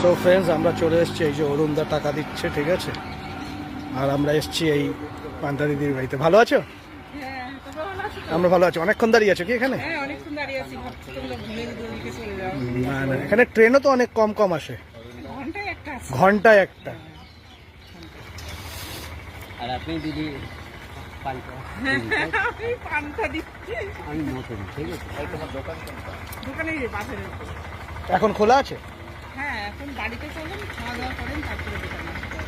So friends, আমরা চলে এসেছি, এই যে অরুণদা টাকা দিচ্ছে, ঠিক আছে। আর আমরা এসেছি এই পান্তা দিদির বাড়িতে। ভালো আছো? আমরা ভালো আছি। অনেকক্ষণ দাঁড়িয়ে আছো কি এখানে? না না, এখানে ট্রেনও তো অনেক কম কম আসে, ঘন্টায় একটা। আর আপনি দিদি আমি নতুন, ঠিক আছে। এখন খোলা আছে? হ্যাঁ, এখন বাড়িতে চলেন, খাওয়া দাওয়া করেন, তারপরে দোকানে আসবেন।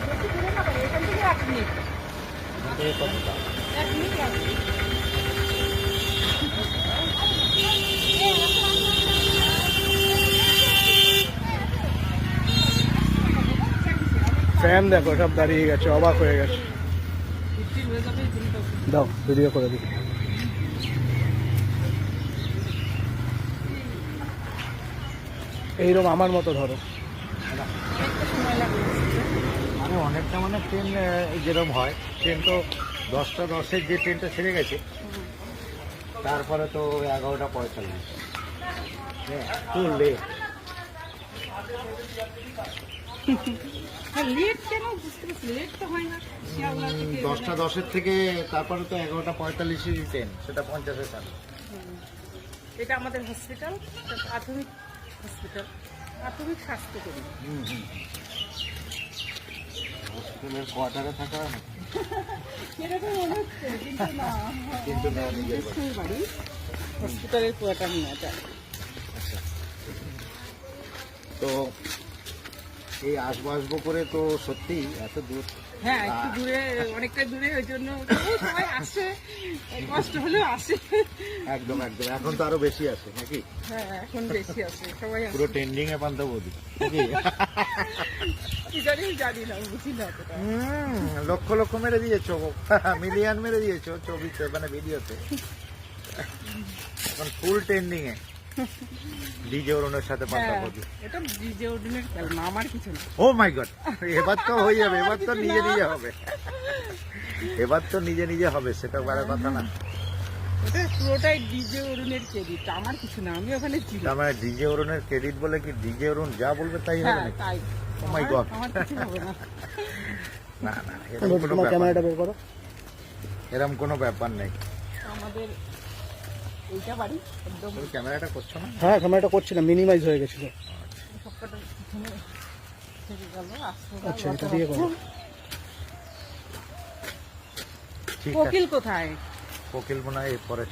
বেশি দূরে না বাবা, এখান থেকে 1 মিনিট। 1 মিনিট লাগবে। ফ্যান দেখো, সব দাঁড়িয়ে গেছে, অবাক হয়ে গেছে। দাও ভিডিও করে দিই। এইরকম আমার মতো ধরো। মানে অনেকটা, মানে ট্রেন যেরকম হয়, ট্রেন তো 10টা 10-এর যে ট্রেনটা ছেড়ে গেছে, তারপরে তো 11টা 45। Two late. লেট কেন বুঝতে পারছি, লেট তো হয় না। শিয়ালদা থেকে 10টা 10-এর থেকে তারপরে তো 11টা 45-এর ট্রেন, সেটা 50-এ চালু। এটা আমাদের হসপিটাল, প্রাথমিক হসপিটাল, প্রাথমিক স্বাস্থ্য কেন্দ্র। হসপিটালের কোয়ার্টারে থাকা হয় না, এরকম মনে হচ্ছে, কিন্তু না, কিন্তু না, নিজের বাড়ি। নিজস্ব বাড়ি, হসপিটালের কোয়ার্টার নিয়ে যায়। আচ্ছা, তো এই আসবো আসবো করে তো সত্যি এত দূর। হ্যাঁ, একটু দূরে, অনেকটা দূরে, ওই জন্য তবুও সবাই আসে, কষ্ট হলেও আসে। একদম একদম, এখন তো আরো বেশি আছে নাকি? হ্যাঁ, এখন বেশি আসে, সবাই আসে। পুরো ট্রেন্ডিং এ পান্তা বৌদি নাকি? কি জানি, জানি না, বুঝি না অতটা। লক্ষ লক্ষ মেরে দিয়েছো, মিলিয়ন মেরে দিয়েছো ছবিতে, মানে ভিডিওতে। এখন ফুল ট্রেন্ডিং এ ডিজে অরুণের সাথে পান্তা হ্যাঁ, বৌদি। এটা ডিজে ওডুনের খেলনা, আমার কিছু না। ও মাই গড, এবার তো হয়ে যাবে, এবার তো নিজে নিজে হবে, এবার তো নিজে নিজে হবে, সেটা বড় কথা না। ওটা পুরোটাই ডিজে অরুণের ক্রেডিট, আমার কিছু না, আমি ওখানে ছিলাম। তার মানে ডিজে অরুণের ক্রেডিট বলে কি ডিজে অরুণ যা বলবে তাই হবে হ্যাঁ, নাকি? তাই। ও মাই গড, আমার কিছু হবে না। না না, এরকম কোনো তোমার ব্যাপার ক্যামেরাটা নেই। বের করো। এরকম কোনো ব্যাপার নেই। আমাদের এইটা বাড়ি একদম তুমি ক্যামেরাটা করছো না? হ্যাঁ, ক্যামেরাটা করছি না, মিনিমাইজ হয়ে গেছিল। সবকটা পিছনে থেকে গেল, আসতে আচ্ছা, এটা দিয়ে করো। ঠিক আছে। কোকিল কোথায়? কোকিল মনে হয় পরে